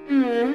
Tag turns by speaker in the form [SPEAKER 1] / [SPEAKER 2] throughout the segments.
[SPEAKER 1] Mm-hmm.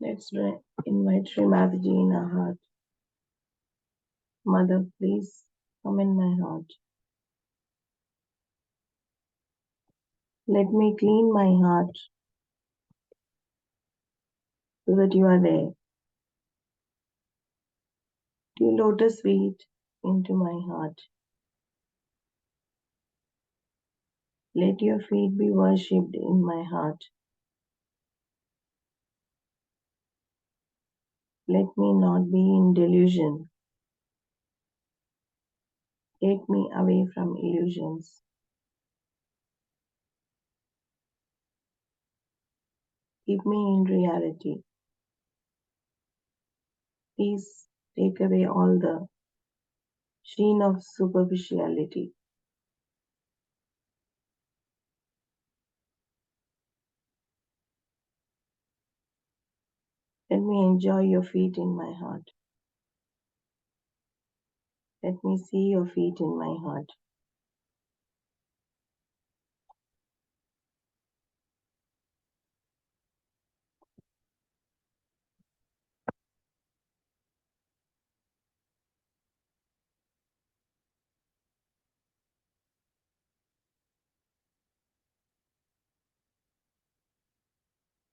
[SPEAKER 1] Let's invite Srimati ji in our heart. Mother, please come in my heart. Let me clean my heart so that you are there. Dear lotus feet into my heart. Let your feet be worshipped in my heart. Let me not be in delusion. Take me away from illusions. Keep me in reality. Please take away all the sheen of superficiality. Let me enjoy your feet in my heart. Let me see your feet in my heart.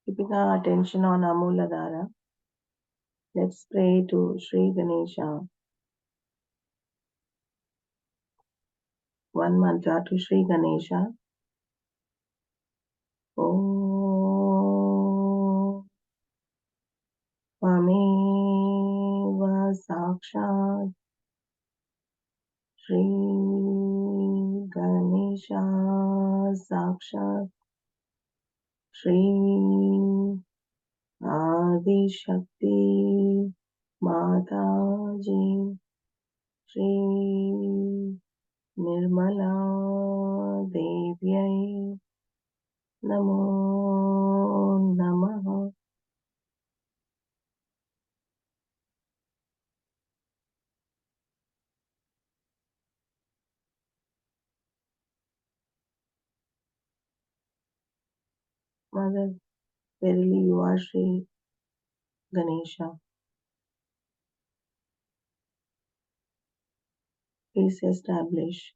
[SPEAKER 1] Keeping our attention on our Mooladhara, let's pray to Sri Ganesha. One mantra to Sri Ganesha. Om Tvameva Sakshat Sri Ganesha Sakshat Sri Adi Shakti Mataji Sri Nirmala Devyai Namo Namaha. Mother, verily you are Sri Ganesha. Please establish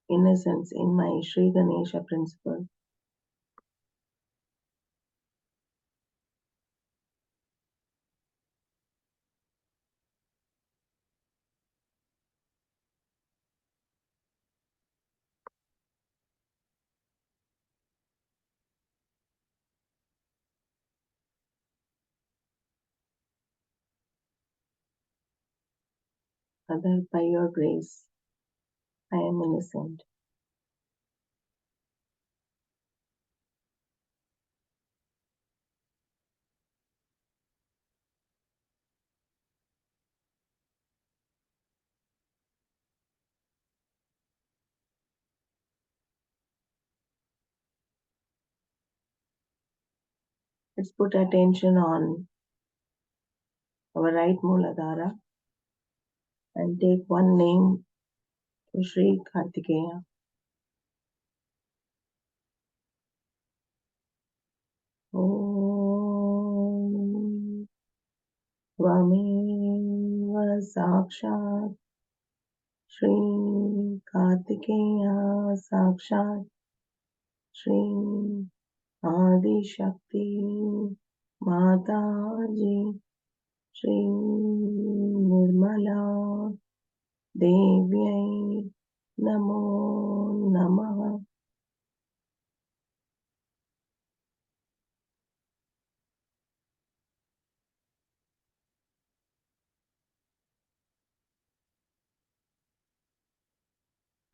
[SPEAKER 1] innocence in my Sri Ganesha principle. Mother, by your grace, I am innocent. Let's put attention on our right Mooladhara and take one name to Sri Kartikeya. त्वमेव साक्षात् श्री कार्तिकेय साक्षात् श्री आदिशक्ति माताजी श्री निर्मला देव्यै नमो नमः.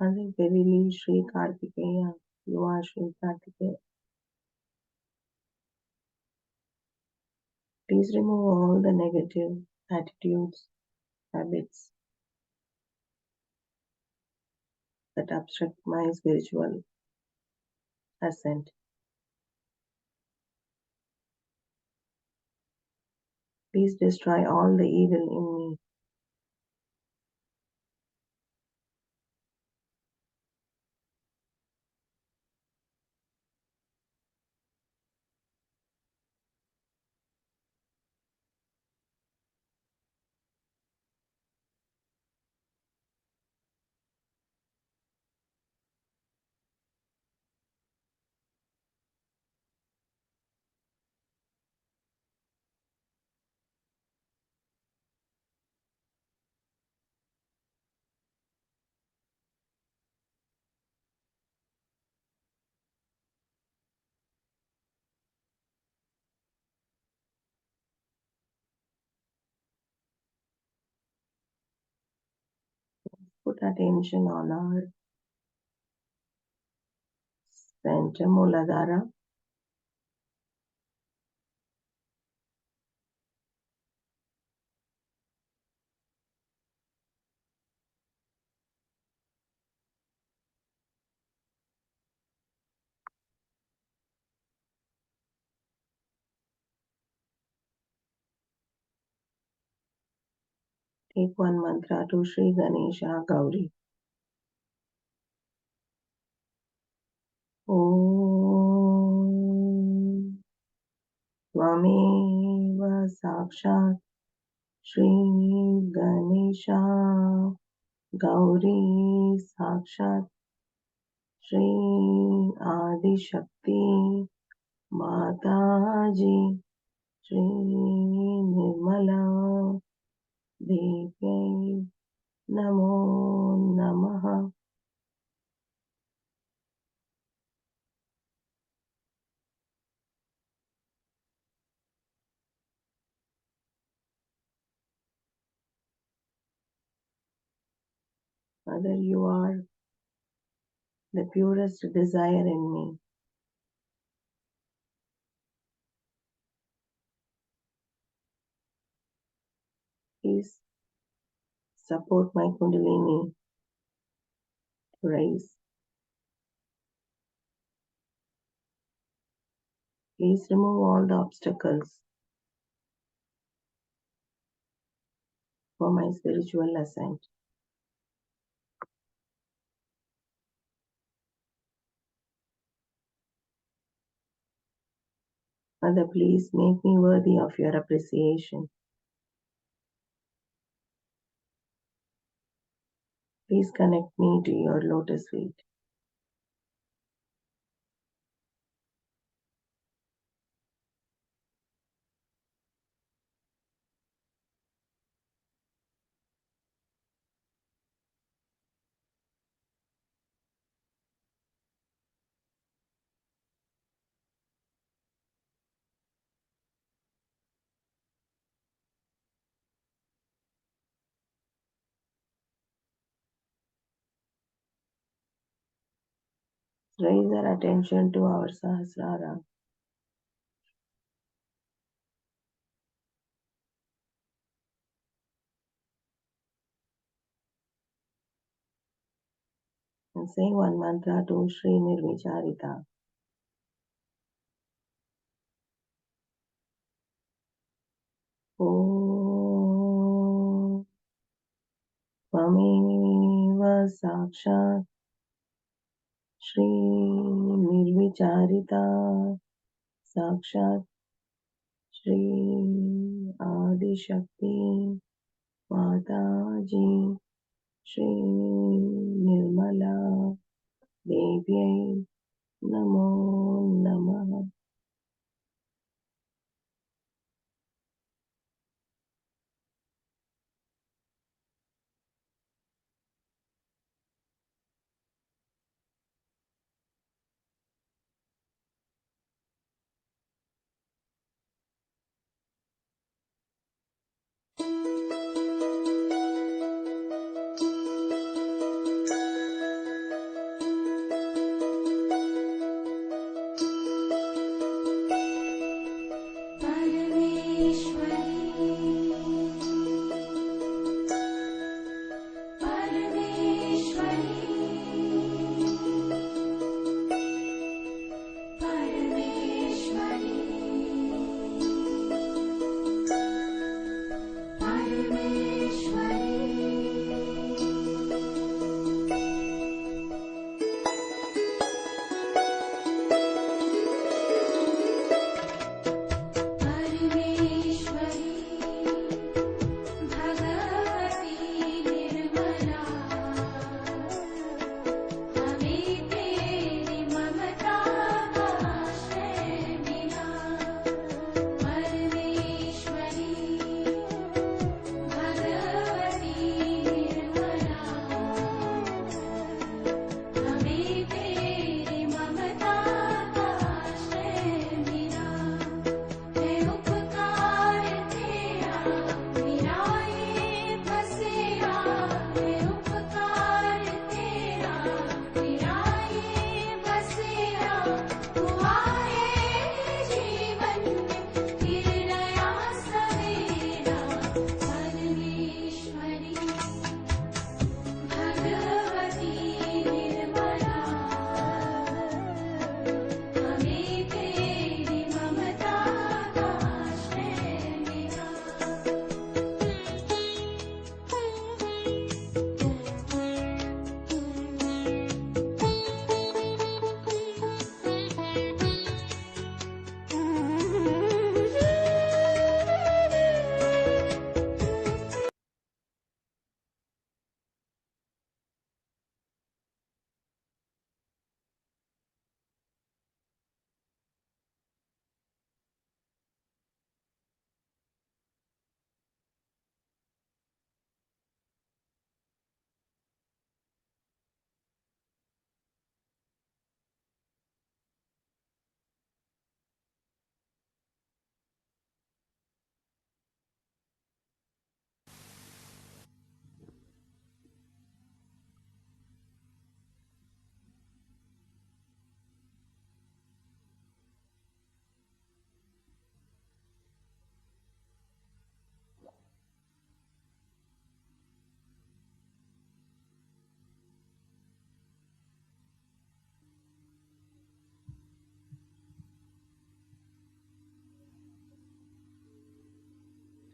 [SPEAKER 1] Very verily, Sri Kartikeya, you are Sri Kartikeya. Please remove all the negative attitudes, habits that obstruct my spiritual ascent. Please destroy all the evil in me. Put attention on our center Mooladhara. Take one mantra to Sri Ganesha Gauri. Om Tvameva Sakshat Shri Ganesha Gauri Sakshat Shri Adi Shakti Mataji Shri Nirmala Devi Namo Namaha. Mother, you are the purest desire in me. Please support my Kundalini to rise. Please remove all the obstacles for my spiritual ascent. Mother, please make me worthy of your appreciation. Please connect me to your lotus feet. Raise our attention to our Sahasrara. And say one mantra to Sri Nirvicharita. Om Tvameva Sakshat Shri Nirvicharita Sakshat Shri Adi Shakti Mataji Shri Nirmala Devi Namo Namaha.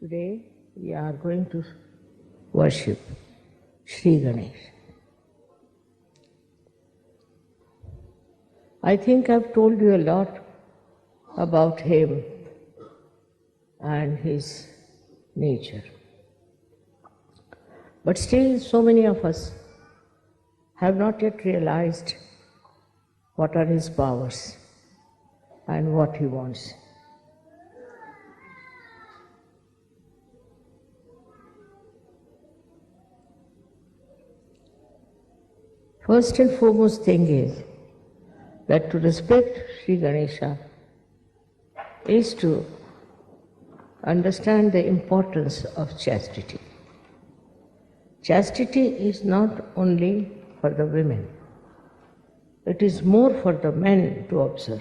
[SPEAKER 2] Today we are going to worship Sri Ganesh. I think I've told you a lot about him and his nature. But still, so many of us have not yet realized what are his powers and what he wants. First and foremost thing is that to respect Sri Ganesha is to understand the importance of chastity. Chastity is not only for the women, it is more for the men to observe.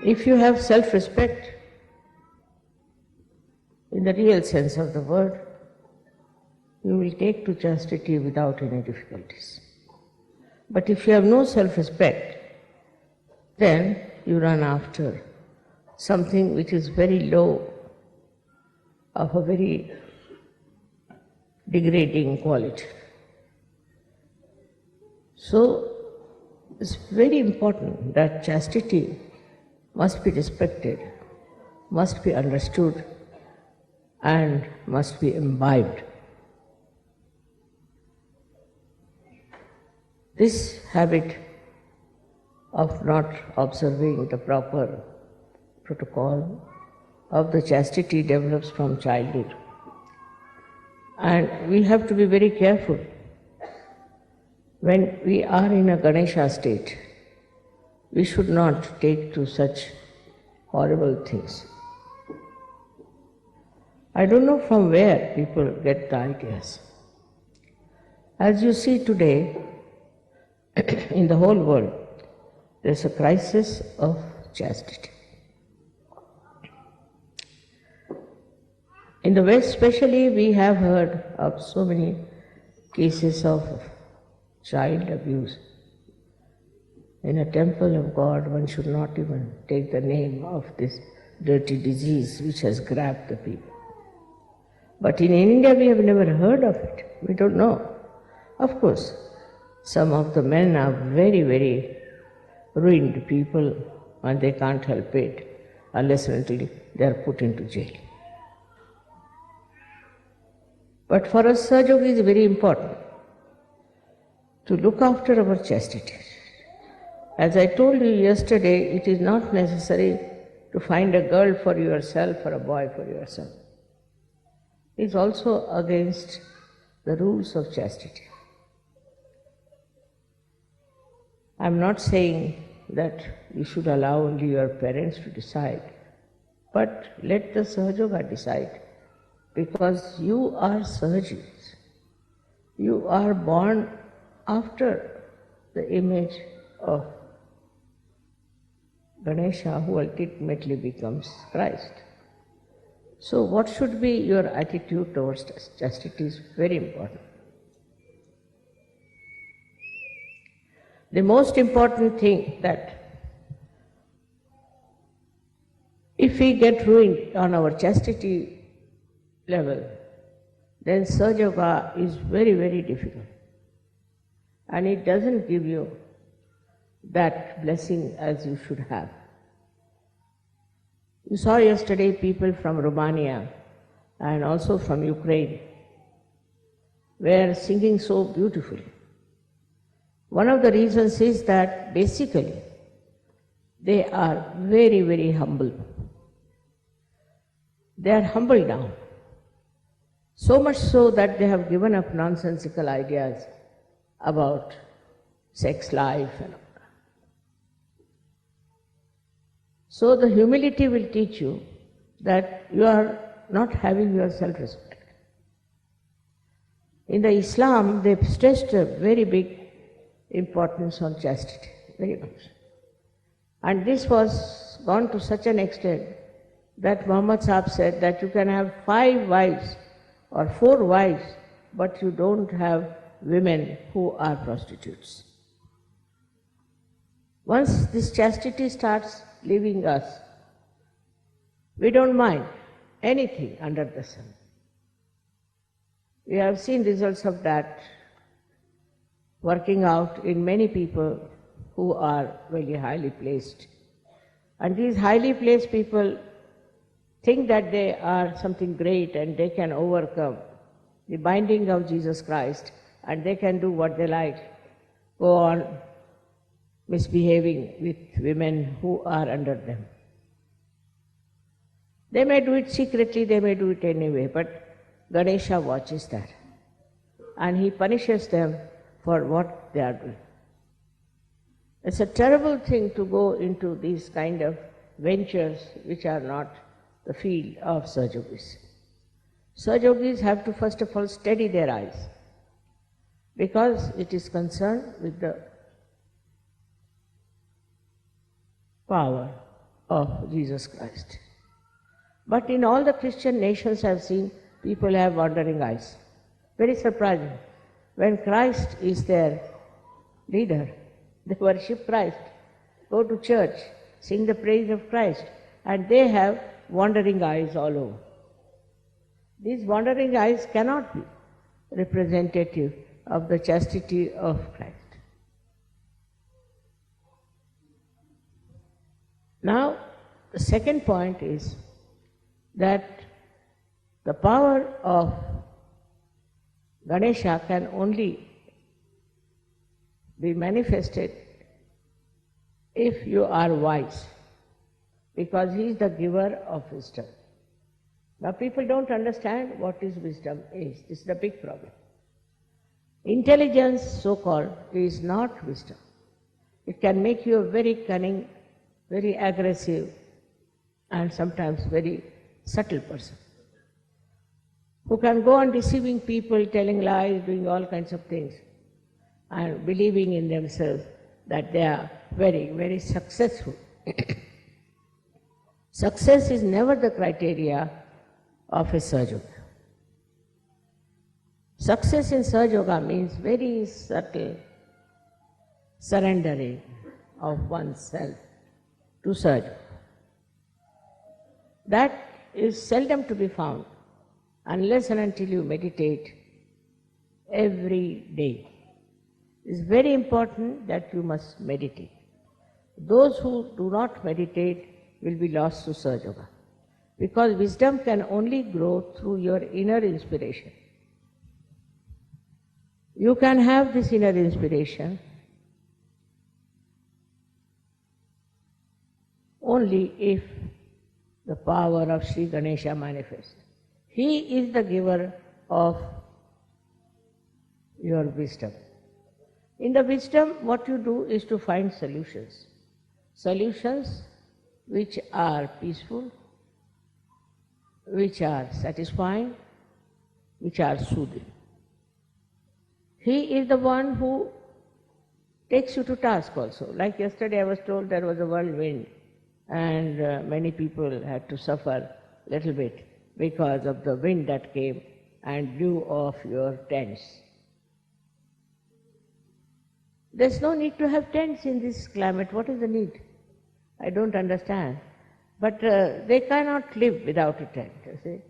[SPEAKER 2] If you have self-respect in the real sense of the word, you will take to chastity without any difficulties. But if you have no self-respect, then you run after something which is very low, of a very degrading quality. So it's very important that chastity must be respected, must be understood, and must be imbibed. This habit of not observing the proper protocol of the chastity develops from childhood. And we have to be very careful when we are in a Ganesha state. We should not take to such horrible things. I don't know from where people get the ideas. As you see today, in the whole world, there's a crisis of chastity. In the West especially, we have heard of so many cases of child abuse. In a temple of God, one should not even take the name of this dirty disease which has grabbed the people. But in India, we have never heard of it. We don't know. Of course, some of the men are very, very ruined people and they can't help it unless and until they are put into jail. But for us, Sahaja is very important to look after our chastity. As I told you yesterday, it is not necessary to find a girl for yourself or a boy for yourself. It is also against the rules of chastity. I am not saying that you should allow only your parents to decide, but let the Sahajoga decide, because you are Sahajis. You are born after the image of Ganesha, who ultimately becomes Christ. So what should be your attitude towards chastity is very important. The most important thing that if we get ruined on our chastity level, then Sahaja is very, very difficult. And it doesn't give you that blessing as you should have. You saw yesterday people from Romania and also from Ukraine were singing so beautifully. One of the reasons is that basically they are very, very humble. They are humbled down. So much so that they have given up nonsensical ideas about sex life and all. So the humility will teach you that you are not having your self-respect. In the Islam, they stressed a very big importance on chastity, very much. And this was gone to such an extent that Muhammad Sahib said that you can have 5 wives or 4 wives, but you don't have women who are prostitutes. Once this chastity starts leaving us, we don't mind anything under the sun. We have seen results of that working out in many people who are very highly placed. And these highly placed people think that they are something great and they can overcome the binding of Jesus Christ and they can do what they like, go on misbehaving with women who are under them. They may do it secretly, they may do it anyway, but Ganesha watches that and he punishes them for what they are doing. It's a terrible thing to go into these kind of ventures which are not the field of Sahajogis. Sahajogis have to first of all steady their eyes because it is concerned with the power of Jesus Christ. But in all the Christian nations I have seen, people have wandering eyes. Very surprising. When Christ is their leader, they worship Christ, go to church, sing the praise of Christ, and they have wandering eyes all over. These wandering eyes cannot be representative of the chastity of Christ. Now, the second point is that The power of Ganesha can only be manifested if you are wise, because he is the giver of wisdom. Now people don't understand what is wisdom is. This is the big problem. Intelligence, so-called, is not wisdom. It can make you a very cunning, very aggressive, and sometimes very subtle person, who can go on deceiving people, telling lies, doing all kinds of things, and believing in themselves that they are very, very successful. Success is never the criteria of a Sahaja Yoga. Success in Sahaja Yoga means very subtle surrendering of oneself to Sahaja Yoga. That is seldom to be found unless and until you meditate every day. It's very important that you must meditate. Those who do not meditate will be lost to Sahaja Yoga, because wisdom can only grow through your inner inspiration. You can have this inner inspiration only if the power of Sri Ganesha manifests. He is the giver of your wisdom. In the wisdom, what you do is to find solutions. Solutions which are peaceful, which are satisfying, which are soothing. He is the one who takes you to task also. Like yesterday I was told there was a whirlwind and many people had to suffer a little bit because of the wind that came and blew off your tents. There's no need to have tents in this climate. What is the need? I don't understand. But they cannot live without a tent, you see.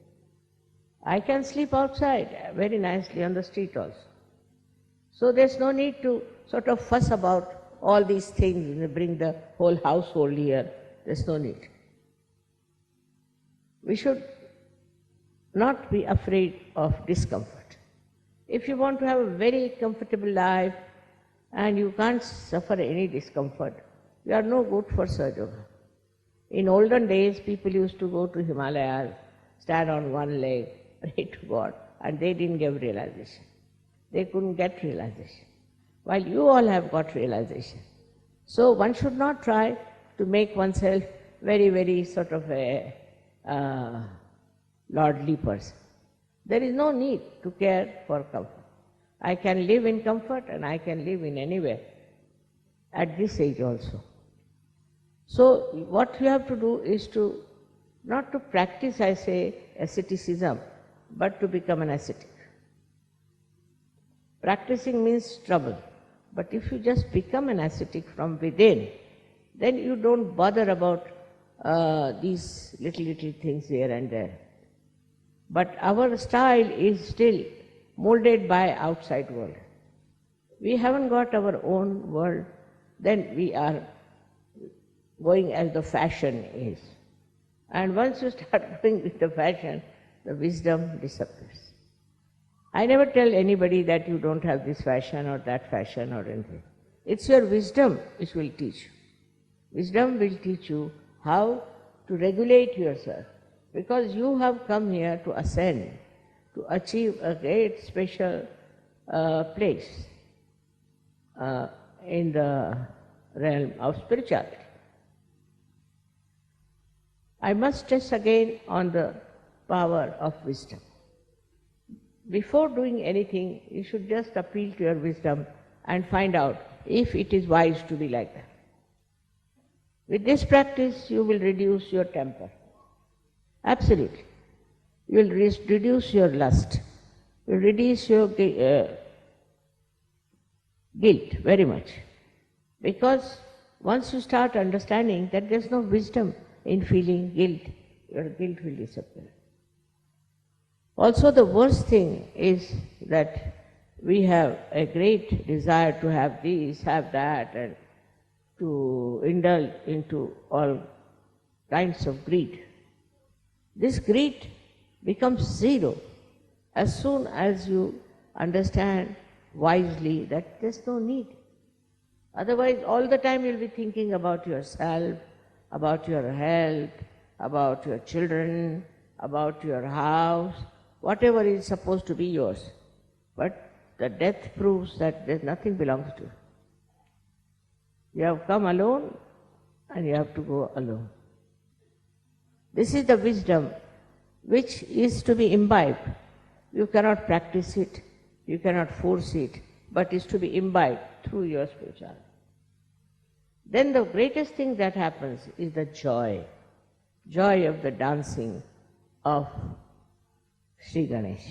[SPEAKER 2] I can sleep outside very nicely on the street also. So there's no need to sort of fuss about all these things and bring the whole household here. There's no need. We should not be afraid of discomfort. If you want to have a very comfortable life and you can't suffer any discomfort, you are no good for Sahaja Yoga. In olden days, people used to go to Himalayas, stand on one leg, pray to God, and they didn't get realization. They couldn't get realization, while you all have got realization. So one should not try to make oneself very, very sort of a lordly person. There is no need to care for comfort. I can live in comfort and I can live in anywhere, at this age also. So what you have to do is to, not to practice, I say, asceticism, but to become an ascetic. Practicing means trouble, but if you just become an ascetic from within, then you don't bother about these little things here and there. But our style is still molded by outside world. We haven't got our own world, then we are going as the fashion is. And once you start going with the fashion, the wisdom disappears. I never tell anybody that you don't have this fashion or that fashion or anything. It's your wisdom which will teach you. Wisdom will teach you how to regulate yourself, because you have come here to ascend, to achieve a great special place in the realm of spirituality. I must stress again on the power of wisdom. Before doing anything, you should just appeal to your wisdom and find out if it is wise to be like that. With this practice, you will reduce your temper. Absolutely. You will reduce your lust. You will reduce your guilt very much. Because once you start understanding that there is no wisdom in feeling guilt, your guilt will disappear. Also, the worst thing is that we have a great desire to have this, have that, and to indulge into all kinds of greed. This greed becomes zero as soon as you understand wisely that there's no need. Otherwise, all the time you'll be thinking about yourself, about your health, about your children, about your house, whatever is supposed to be yours. But the death proves that there's nothing belongs to you. You have come alone and you have to go alone. This is the wisdom which is to be imbibed. You cannot practice it, you cannot force it, but is to be imbibed through your spirituality. Then the greatest thing that happens is the joy of the dancing of Sri Ganesh.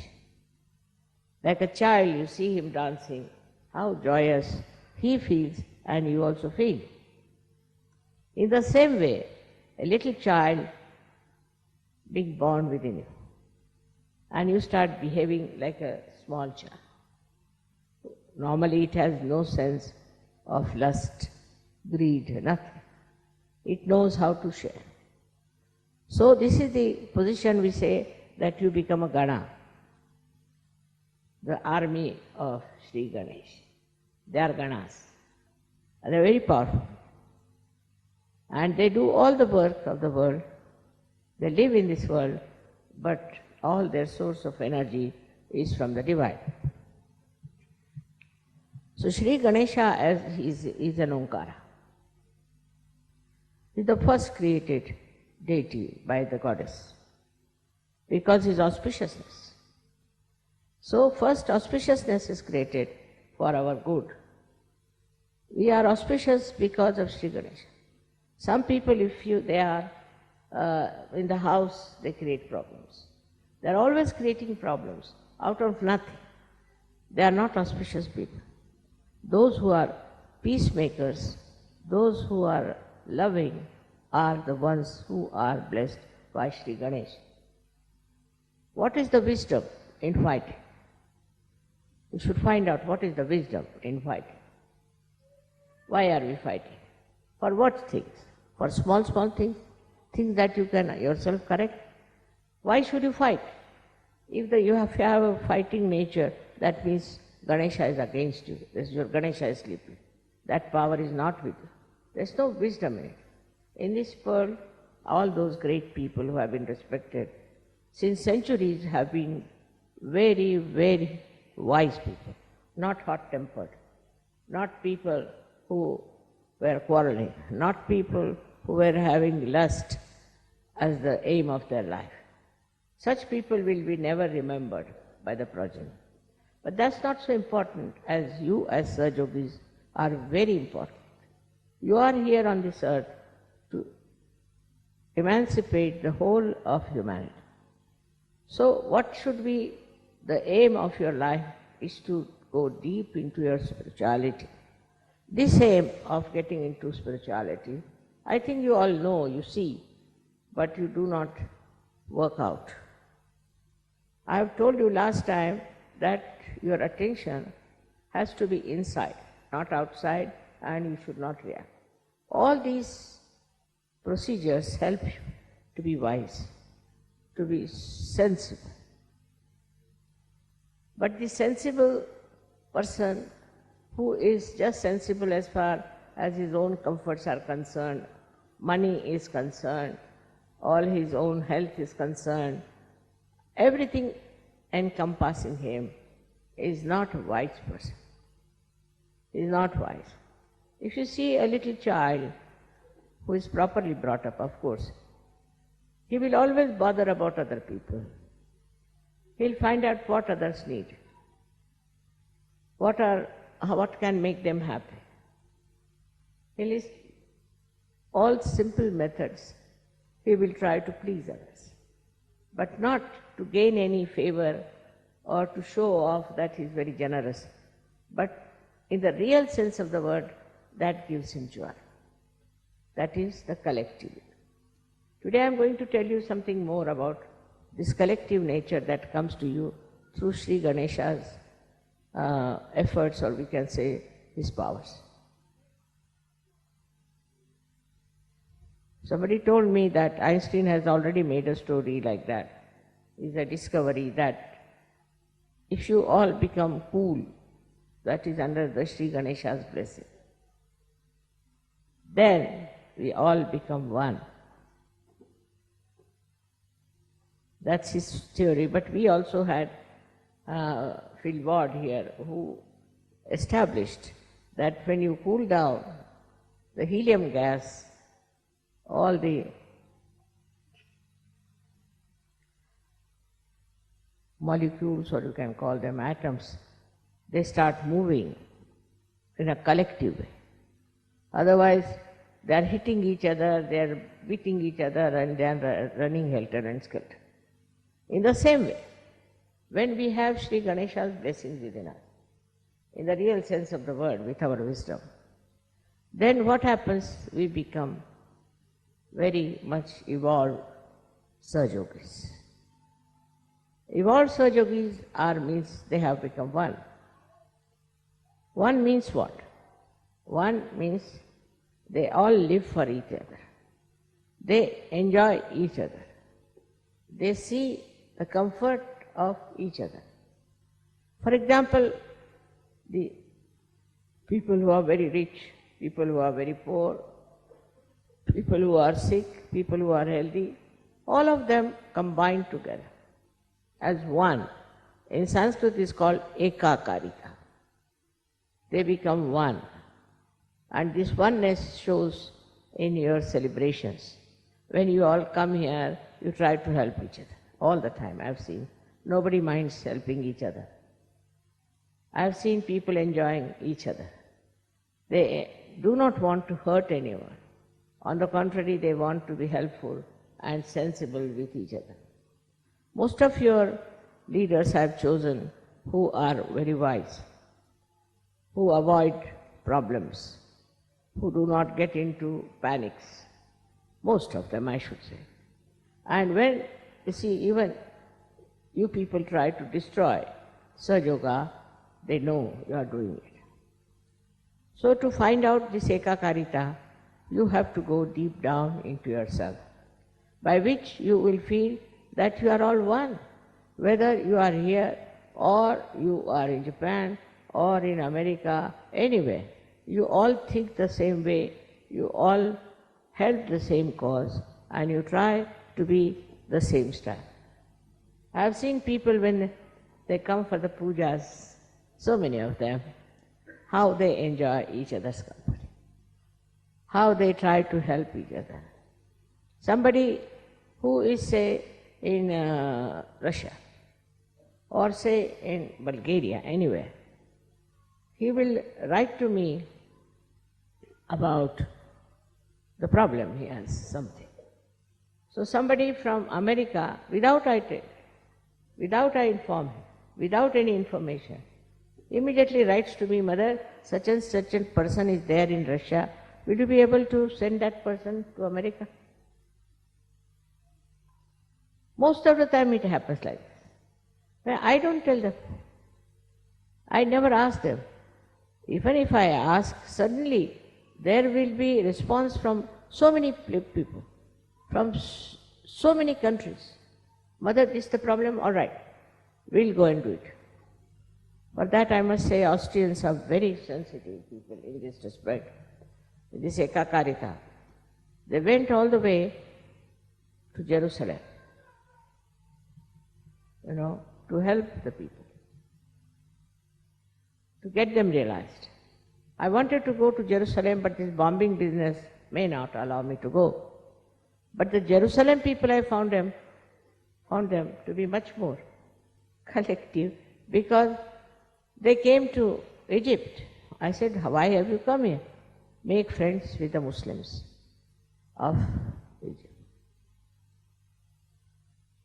[SPEAKER 2] Like a child, you see him dancing, how joyous he feels and you also feel. In the same way, a little child being born within you, and you start behaving like a small child. Normally it has no sense of lust, greed, nothing. It knows how to share. So this is the position we say that you become a Gana, the army of Sri Ganesh. They are Ganas. They are very powerful. And they do all the work of the world. They live in this world, but all their source of energy is from the divine. So Sri Ganesha is an Omkara. He is the first created deity by the goddess because his auspiciousness. So first auspiciousness is created for our good. We are auspicious because of Sri Ganesha. Some people, they are in the house, they create problems. They are always creating problems out of nothing. They are not auspicious people. Those who are peacemakers, those who are loving, are the ones who are blessed by Sri Ganesh. What is the wisdom in fighting? We should find out what is the wisdom in fighting. Why are we fighting? For what things? For small things? Things that you can yourself correct? Why should you fight? If you have a fighting nature, that means Ganesha is against you. Your Ganesha is sleeping. That power is not with you. There is no wisdom in it. In this world, all those great people who have been respected since centuries have been very, very wise people, not hot-tempered, not people who were quarreling, not people who were having lust as the aim of their life. Such people will be never remembered by the progeny. But that's not so important, as you as Sahajogis are very important. You are here on this earth to emancipate the whole of humanity. So what should be the aim of your life is to go deep into your spirituality. This aim of getting into spirituality, I think you all know, you see, but you do not work out. I have told you last time that your attention has to be inside, not outside, and you should not react. All these procedures help you to be wise, to be sensible. But the sensible person who is just sensible as far as his own comforts are concerned, money is concerned, all his own health is concerned, everything encompassing him is not a wise person. He is not wise. If you see a little child who is properly brought up, of course, he will always bother about other people. He'll find out what others need, what can make them happy. He'll use all simple methods. He will try to please others, but not to gain any favor or to show off that he is very generous. But in the real sense of the word, that gives him joy. That is the collective. Today I am going to tell you something more about this collective nature that comes to you through Sri Ganesha's efforts, or we can say his powers. Somebody told me that Einstein has already made a story like that. is a discovery that if you all become cool, that is under the Sri Ganesha's blessing, then we all become one. That's his theory. But we also had Phil Ward here, who established that when you cool down the helium gas, all the molecules, or you can call them atoms, they start moving in a collective way. Otherwise, they are hitting each other, they are beating each other, and they are running helter and skelter. In the same way, when we have Sri Ganesha's blessings within us, in the real sense of the word, with our wisdom, then what happens? We become very much evolved Sahajogis. Evolved Sahajogis means they have become one. One means what? One means they all live for each other. They enjoy each other. They see the comfort of each other. For example, the people who are very rich, people who are very poor, people who are sick, people who are healthy, all of them combine together as one. In Sanskrit it is called ekakarika. They become one. And this oneness shows in your celebrations. When you all come here, you try to help each other. All the time, I've seen. Nobody minds helping each other. I've seen people enjoying each other. They do not want to hurt anyone. On the contrary, they want to be helpful and sensible with each other. Most of your leaders I've chosen who are very wise, who avoid problems, who do not get into panics. Most of them, I should say. And when, you see, even you people try to destroy Sahajoga, they know you are doing it. So to find out this ekakarita, you have to go deep down into yourself, by which you will feel that you are all one. Whether you are here or you are in Japan or in America, anywhere, you all think the same way, you all help the same cause, and you try to be the same style. I have seen people when they come for the pujas, so many of them, how they enjoy each other's company, how they try to help each other. Somebody who is, say, in Russia, or say in Bulgaria, anywhere, he will write to me about the problem, he has something. So somebody from America, without I inform him, without any information, immediately writes to me, Mother, such and such a person is there in Russia, will you be able to send that person to America? Most of the time it happens like this. But I don't tell them. I never ask them. Even if I ask, suddenly there will be response from so many people, from so many countries. Mother, this is the problem, all right, we'll go and do it. For that I must say Austrians are very sensitive people in this respect, in this ekakarita. They went all the way to Jerusalem, to help the people, to get them realized. I wanted to go to Jerusalem, but this bombing business may not allow me to go. But the Jerusalem people, I found them to be much more collective, because they came to Egypt. I said, why have you come here? Make friends with the Muslims of Egypt.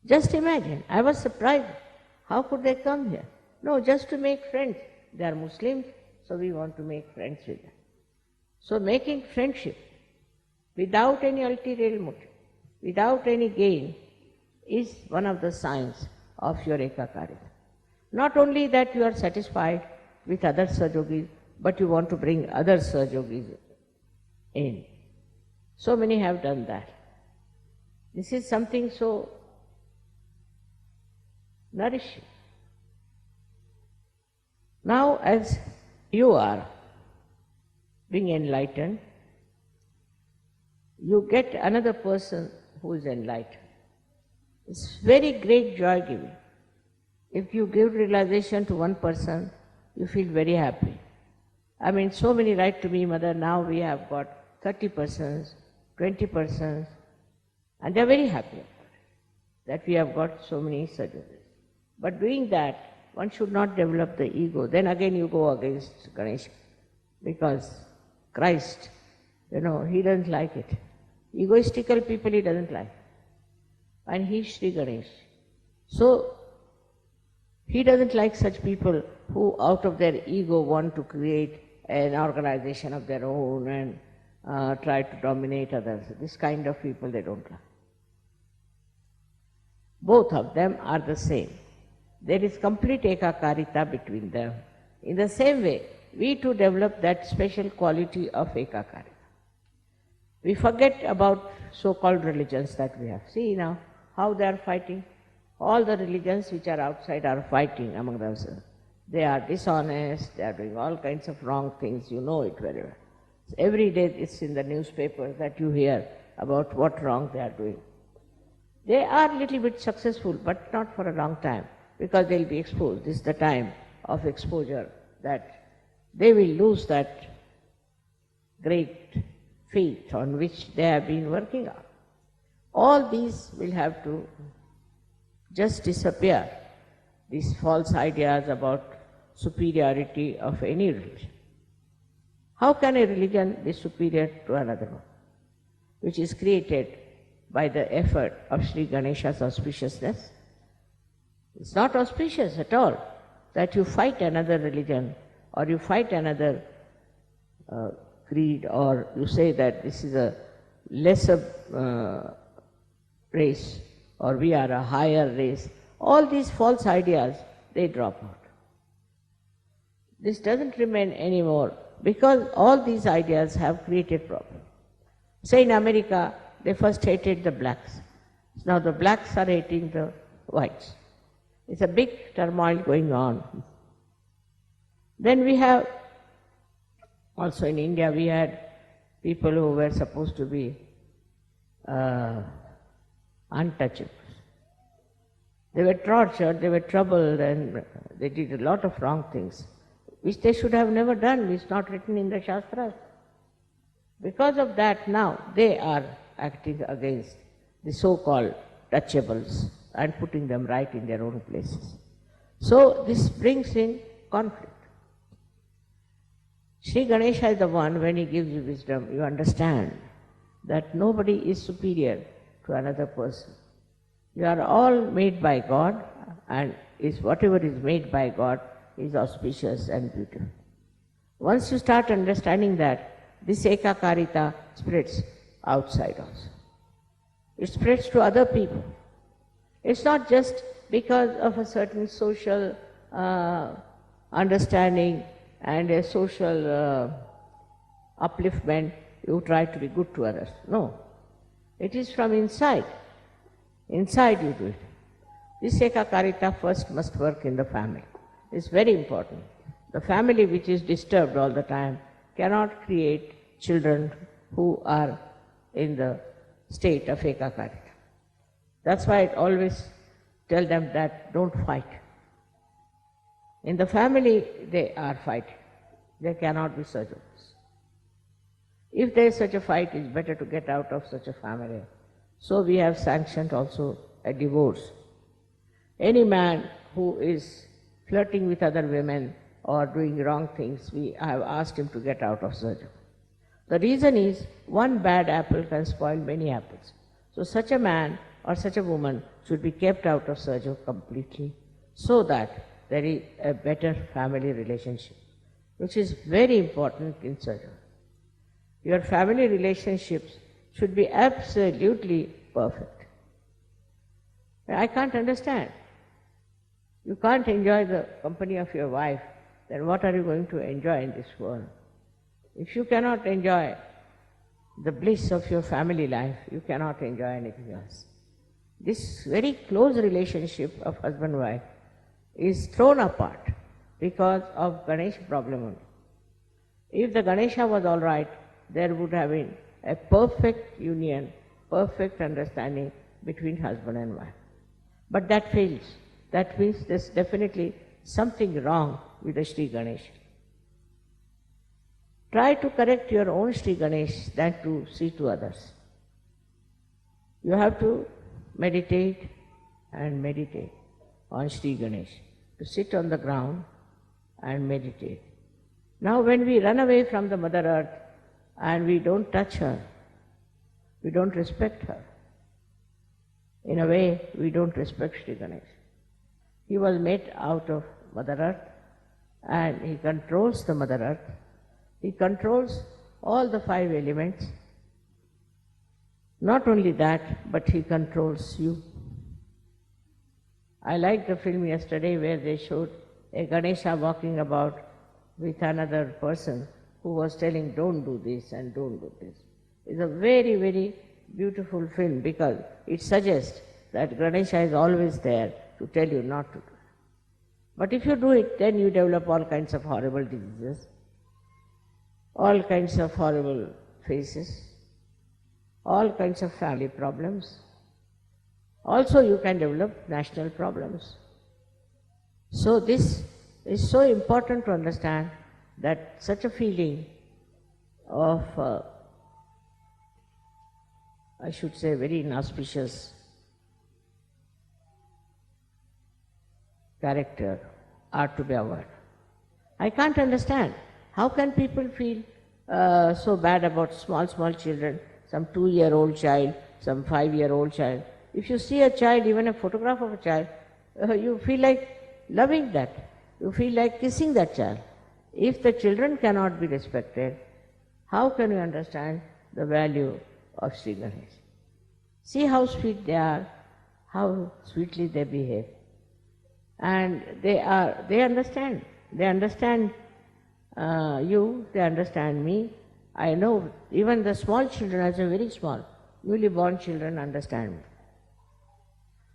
[SPEAKER 2] Just imagine, I was surprised. How could they come here? No, just to make friends. They are Muslims, so we want to make friends with them. So making friendship without any ulterior motive, without any gain, is one of the signs of your ekakarita. Not only that you are satisfied with other Sahajogis, but you want to bring other Sahajogis in. So many have done that. This is something so nourishing. Now, as you are being enlightened, you get another person who is enlightened. It's very great joy giving. If you give realization to one person, you feel very happy. I mean, so many write to me, Mother, now we have got 30 persons, 20 persons, and they are very happy about it, that we have got so many surgeries. But doing that, one should not develop the ego. Then again you go against Ganesha, because Christ, he doesn't like it. Egoistical people he doesn't like. And he is Sri Ganesh. So, he doesn't like such people who out of their ego want to create an organization of their own and try to dominate others. This kind of people they don't like. Both of them are the same. There is complete ekakarita between them. In the same way, we too develop that special quality of ekakarita. We forget about so-called religions that we have. See now how they are fighting. All the religions which are outside are fighting among themselves. They are dishonest, they are doing all kinds of wrong things, you know it very well. Every day it's in the newspaper that you hear about what wrong they are doing. They are a little bit successful, but not for a long time, because they'll be exposed. This is the time of exposure that they will lose that great faith on which they have been working on. All these will have to just disappear, these false ideas about superiority of any religion. How can a religion be superior to another one, which is created by the effort of Sri Ganesha's auspiciousness? It's not auspicious at all that you fight another religion or you fight another creed, or you say that this is a lesser race or we are a higher race. All these false ideas, they drop out. This doesn't remain anymore because all these ideas have created problems. Say in America, they first hated the blacks. Now the blacks are hating the whites. It's a big turmoil going on. Then we have, also in India, we had people who were supposed to be untouchables. They were tortured, they were troubled, and they did a lot of wrong things, which they should have never done. It's not written in the Shastras. Because of that, now they are acting against the so-called touchables and putting them right in their own places. So this brings in conflict. Sri Ganesha is the one, when he gives you wisdom, you understand that nobody is superior to another person. You are all made by God, and whatever is made by God is auspicious and beautiful. Once you start understanding that, this ekakarita spreads outside also. It spreads to other people. It's not just because of a certain social understanding and a social upliftment you try to be good to others. No. It is from inside. Inside you do it. This ekakarita first must work in the family. It's very important. The family which is disturbed all the time cannot create children who are in the state of ekakarita. That's why I always tell them that don't fight. In the family they are fighting. There cannot be surgeons. If there is such a fight, it's better to get out of such a family. So we have sanctioned also a divorce. Any man who is flirting with other women or doing wrong things, we have asked him to get out of surgery. The reason is, one bad apple can spoil many apples. So such a man or such a woman should be kept out of surgery completely, so that there is a better family relationship, which is very important in surgery. Your family relationships should be absolutely perfect. I can't understand. You can't enjoy the company of your wife, then what are you going to enjoy in this world? If you cannot enjoy the bliss of your family life, you cannot enjoy anything else. this very close relationship of husband-wife is thrown apart because of Ganesha problem only. If the Ganesha was all right, there would have been a perfect union, perfect understanding between husband and wife. But that fails. That means there's definitely something wrong with the Sri Ganesha. Try to correct your own Sri Ganesh than to see to others. You have to meditate and meditate on Sri Ganesh, to sit on the ground and meditate. Now when we run away from the Mother Earth and we don't touch her, we don't respect her. In a way, we don't respect Sri Ganesh. He was made out of Mother Earth and he controls the Mother Earth. He controls all the 5 elements. Not only that, but he controls you. I liked the film yesterday where they showed a Ganesha walking about with another person who was telling, don't do this and don't do this. It's a very, very beautiful film because it suggests that Ganesha is always there to tell you not to do it. But if you do it, then you develop all kinds of horrible diseases, all kinds of horrible faces, all kinds of family problems. Also you can develop national problems. So this is so important to understand that such a feeling of, I should say, very inauspicious character are to be avoided. I can't understand. How can people feel so bad about small children, some 2-year-old child, some 5-year-old child? If you see a child, even a photograph of a child, you feel like loving that. You feel like kissing that child. If the children cannot be respected, how can you understand the value of Sri Ganesh? See how sweet they are, how sweetly they behave. And they understand. They understand you, they understand me. I know even the small children, as a very small, newly born children understand me.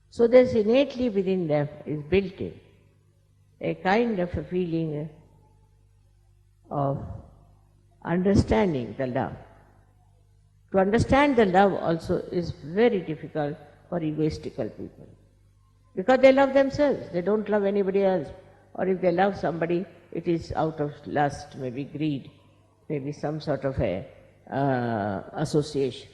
[SPEAKER 2] So there's innately within them, is built in, a kind of a feeling of understanding the love. To understand the love also is very difficult for egoistical people. Because they love themselves, they don't love anybody else. Or if they love somebody, it is out of lust, maybe greed, maybe some sort of a association.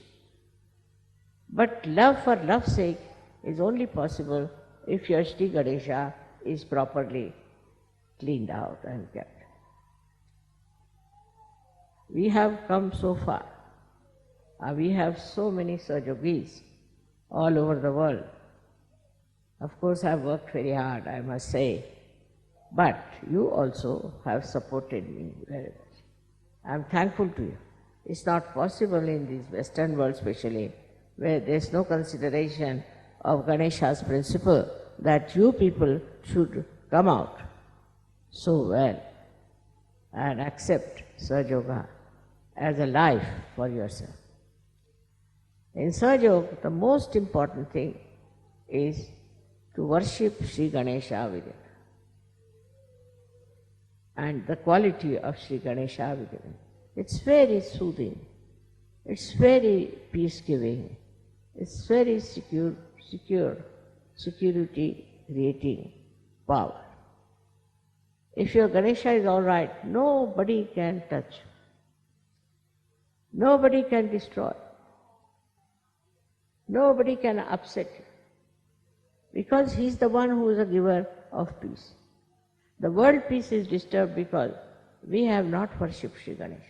[SPEAKER 2] But love for love's sake is only possible if your Sri Ganesha is properly cleaned out and kept. We have come so far. We have so many Sahajogis all over the world. Of course, I've worked very hard, I must say. But you also have supported me very much. I'm thankful to you. It's not possible in this Western world especially, where there's no consideration of Ganesha's principle that you people should come out so well and accept Sahaja as a life for yourself. In Sahaja, the most important thing is to worship Sri Ganesha within, and the quality of Sri Ganesha within. It's very soothing, it's very peace-giving, it's very security creating power. If your Ganesha is all right, nobody can touch, nobody can destroy, nobody can upset you, because he is the one who is a giver of peace. The world peace is disturbed because we have not worshipped Sri Ganesha.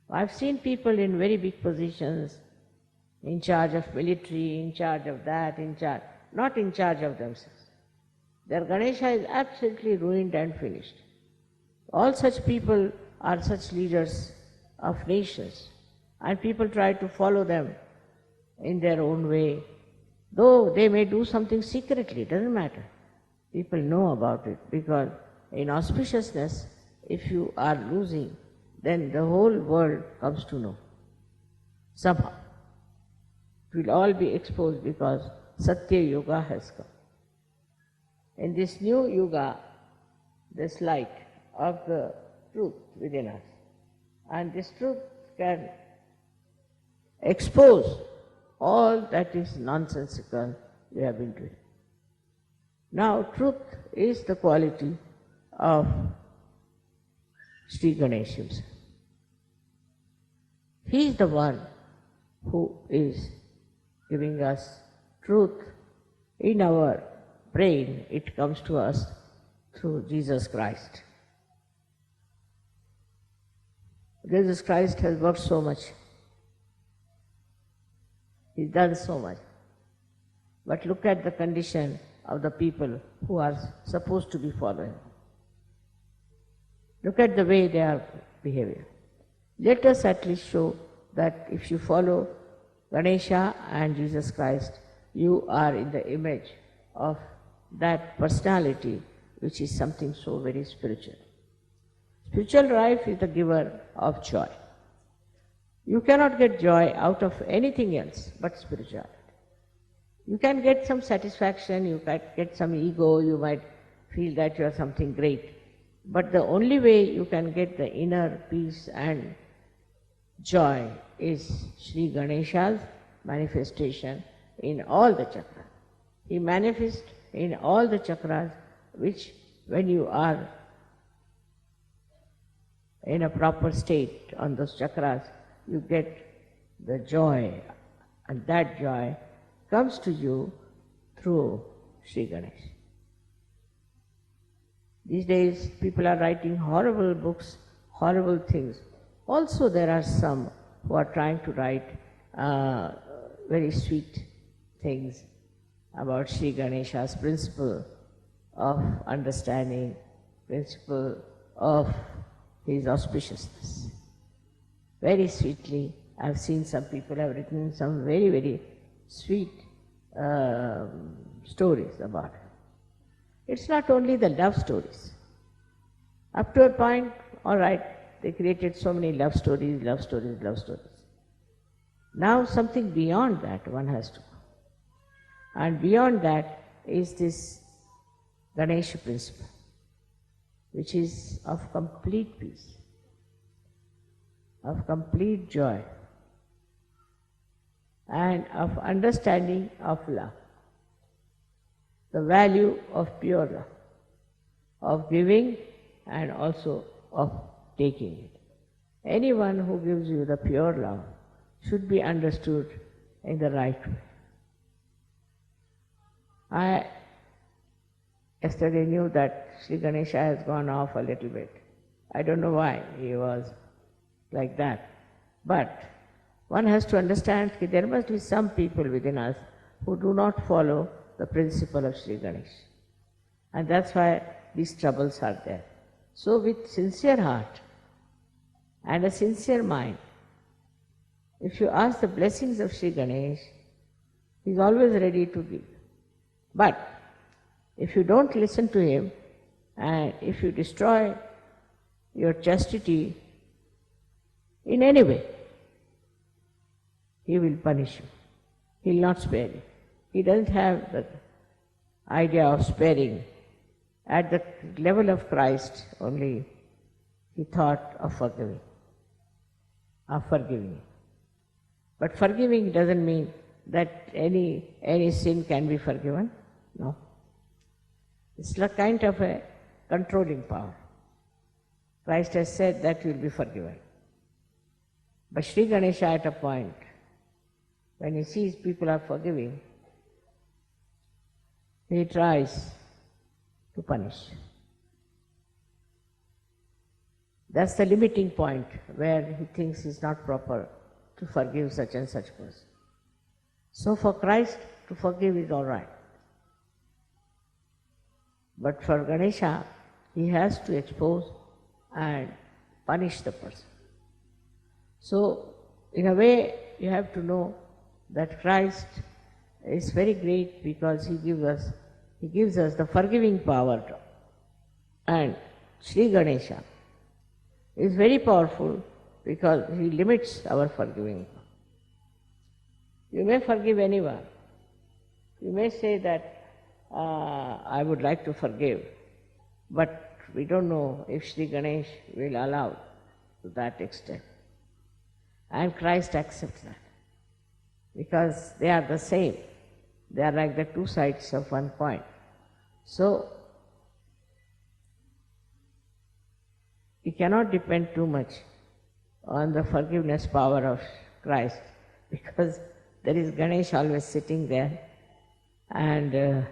[SPEAKER 2] I've seen people in very big positions, in charge of military, in charge of that, not in charge of themselves. Their Ganesha is absolutely ruined and finished. All such people are such leaders of nations, and people try to follow them in their own way. Though they may do something secretly, it doesn't matter. People know about it, because in auspiciousness, if you are losing, then the whole world comes to know. Somehow. It will all be exposed because Satya Yuga has come. In this new Yuga, this light of the truth within us, and this truth can expose all that is nonsensical we have been doing. Now, truth is the quality of Sri Ganesh himself. He is the one who is giving us truth in our brain. It comes to us through Jesus Christ. Jesus Christ has worked so much. He's done so much. But look at the condition of the people who are supposed to be following. Look at the way they are behaving. Let us at least show that if you follow Ganesha and Jesus Christ, you are in the image of that personality which is something so very spiritual. Spiritual life is the giver of joy. You cannot get joy out of anything else but spirituality. You can get some satisfaction, you can get some ego, you might feel that you are something great. But the only way you can get the inner peace and joy is Sri Ganesha's manifestation in all the chakras. He manifests in all the chakras, which when you are in a proper state on those chakras, you get the joy, and that joy comes to you through Sri Ganesh. These days people are writing horrible books, horrible things. Also there are some who are trying to write very sweet things about Sri Ganesha's principle of understanding, principle of his auspiciousness. Very sweetly, I've seen some people have written some very, very sweet stories about it. It's not only the love stories. Up to a point, all right, they created so many love stories, love stories, love stories. Now something beyond that one has to go. And beyond that is this Ganesha principle, which is of complete peace, of complete joy, and of understanding of love, the value of pure love, of giving and also of taking it. Anyone who gives you the pure love should be understood in the right way. I yesterday knew that Sri Ganesha has gone off a little bit. I don't know why he was like that. But one has to understand that there must be some people within us who do not follow the principle of Sri Ganesh. And that's why these troubles are there. So with sincere heart and a sincere mind, if you ask the blessings of Sri Ganesh, he is always ready to give. But if you don't listen to him, and if you destroy your chastity in any way, he will punish you. He will not spare you. He doesn't have the idea of sparing. At the level of Christ only he thought of forgiving. But forgiving doesn't mean that any sin can be forgiven. No. It's a kind of a controlling power. Christ has said that you will be forgiven. But Sri Ganesha at a point, when he sees people are forgiving, he tries to punish. That's the limiting point where he thinks it's not proper to forgive such and such person. So for Christ to forgive is all right. But for Ganesha, he has to expose and punish the person. So in a way, you have to know that Christ is very great because he gives us the forgiving power. And Sri Ganesha is very powerful because he limits our forgiving power. You may forgive anyone. You may say that I would like to forgive, but we don't know if Sri Ganesh will allow to that extent. And Christ accepts that because they are the same. They are like the two sides of one coin. So, we cannot depend too much on the forgiveness power of Christ because there is Ganesh always sitting there and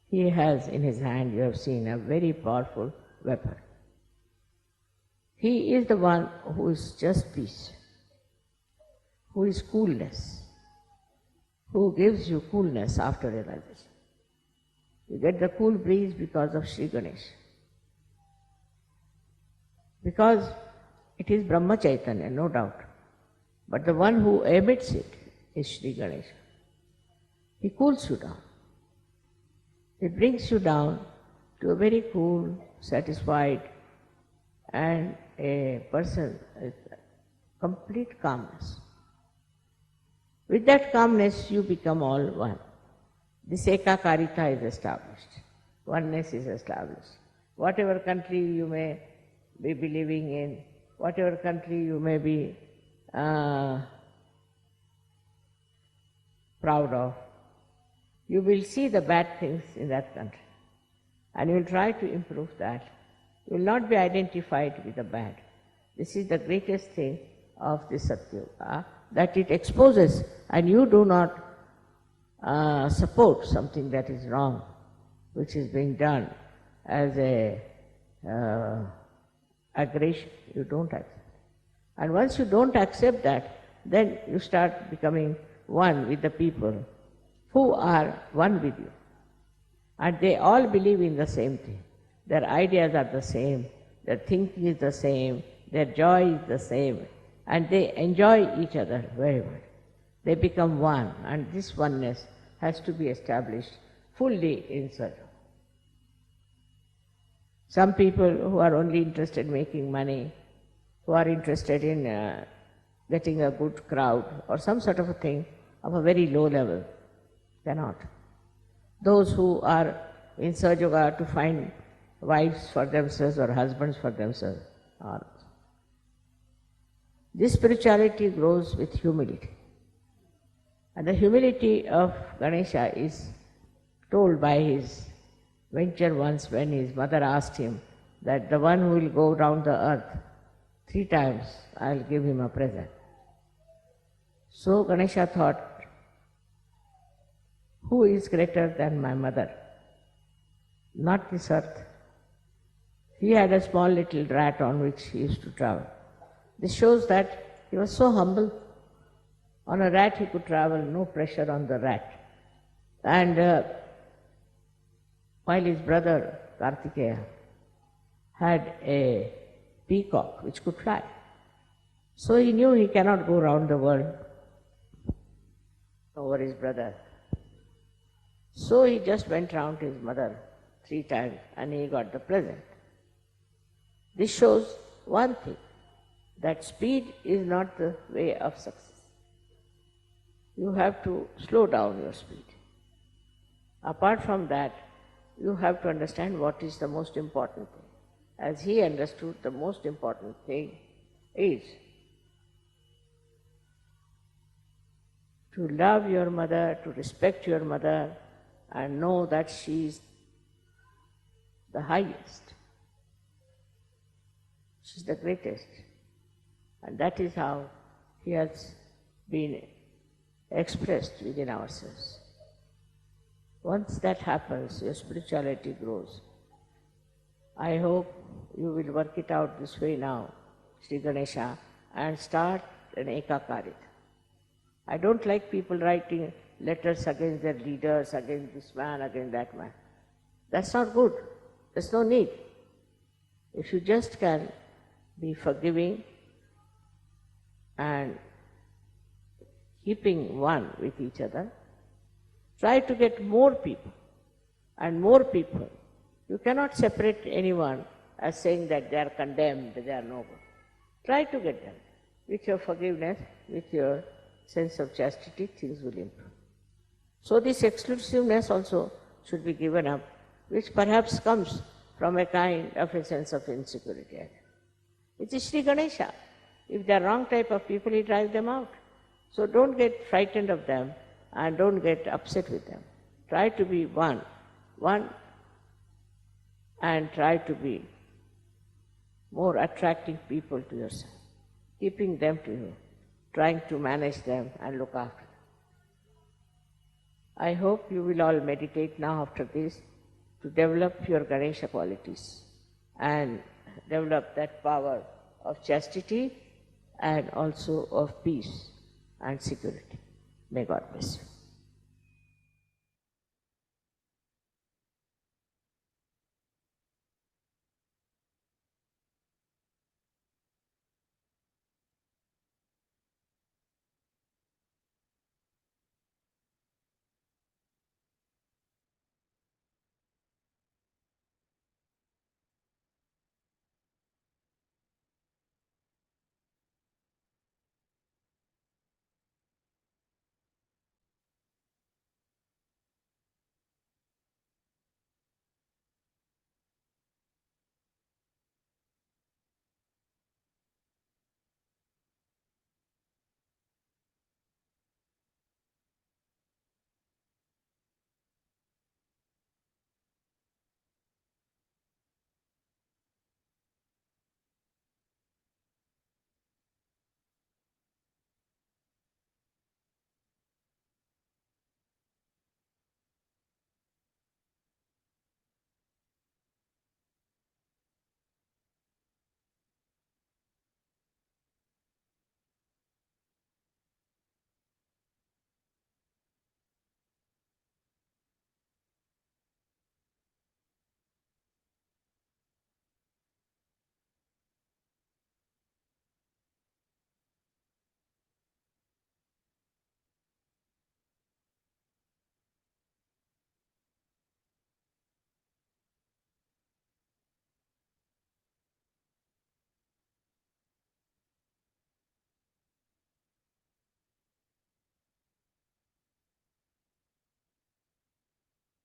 [SPEAKER 2] he has in his hand, you have seen, a very powerful weapon. He is the one who is just peace, who is coolness, who gives you coolness after realization. You get the cool breeze because of Sri Ganesh. Because it is Brahma Chaitanya, no doubt. But the one who emits it is Sri Ganesh. He cools you down. He brings you down to a very cool, satisfied, and a person with complete calmness. With that calmness, you become all one. This ekakarita is established. Oneness is established. Whatever country you may be believing in, whatever country you may be proud of, you will see the bad things in that country and you will try to improve that. You will not be identified with the bad. This is the greatest thing of this Satyuga, that it exposes and you do not support something that is wrong, which is being done as a aggression. You don't accept. And once you don't accept that, then you start becoming one with the people who are one with you. And they all believe in the same thing. Their ideas are the same, their thinking is the same, their joy is the same, and they enjoy each other very well. They become one, and this oneness has to be established fully in Sadhu. Some people who are only interested in making money, who are interested in getting a good crowd or some sort of a thing of a very low level, cannot. Those who are in Sahaja to find wives for themselves or husbands for themselves are. This spirituality grows with humility. And the humility of Ganesha is told by his venture once when his mother asked him that the one who will go round the earth 3 times, I will give him a present. So Ganesha thought, who is greater than my mother? Not this earth. He had a small little rat on which he used to travel. This shows that he was so humble. On a rat he could travel, no pressure on the rat. And while his brother Kartikeya had a peacock which could fly. So he knew he cannot go round the world over his brother. So he just went round his mother 3 times and he got the present. This shows one thing, that speed is not the way of success. You have to slow down your speed. Apart from that, you have to understand what is the most important thing. As he understood, the most important thing is to love your mother, to respect your mother, and know that she is the highest. She is the greatest. And that is how he has been expressed within ourselves. Once that happens, your spirituality grows. I hope you will work it out this way now, Sri Ganesha, and start an ekakarita. I don't like people writing letters against their leaders, against this man, against that man. That's not good. There's no need. If you just can be forgiving and keeping one with each other, try to get more people and more people. You cannot separate anyone as saying that they are condemned, they are no good. Try to get them. With your forgiveness, with your sense of chastity, things will improve. So this exclusiveness also should be given up, which perhaps comes from a kind of a sense of insecurity. It is Sri Ganesha. If they are wrong type of people, he drives them out. So don't get frightened of them and don't get upset with them. Try to be one, and try to be more attracting people to yourself, keeping them to you, trying to manage them and look after them. I hope you will all meditate now after this to develop your Ganesha qualities and develop that power of chastity and also of peace and security. May God bless you.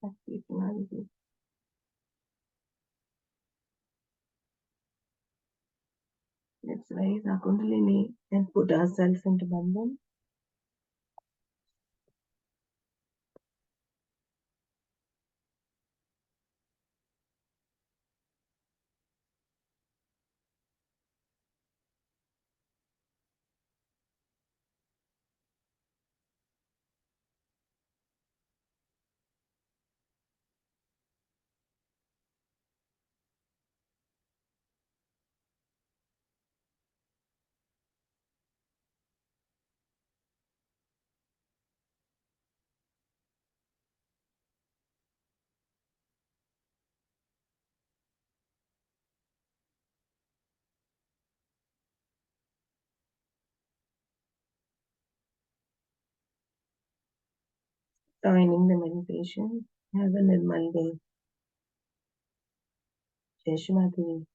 [SPEAKER 1] Happy Sunariji. Let's raise our Kundalini and put ourselves into Bandhan. Joining the meditation. Have a Nirmal day. Jai Shri Mataji.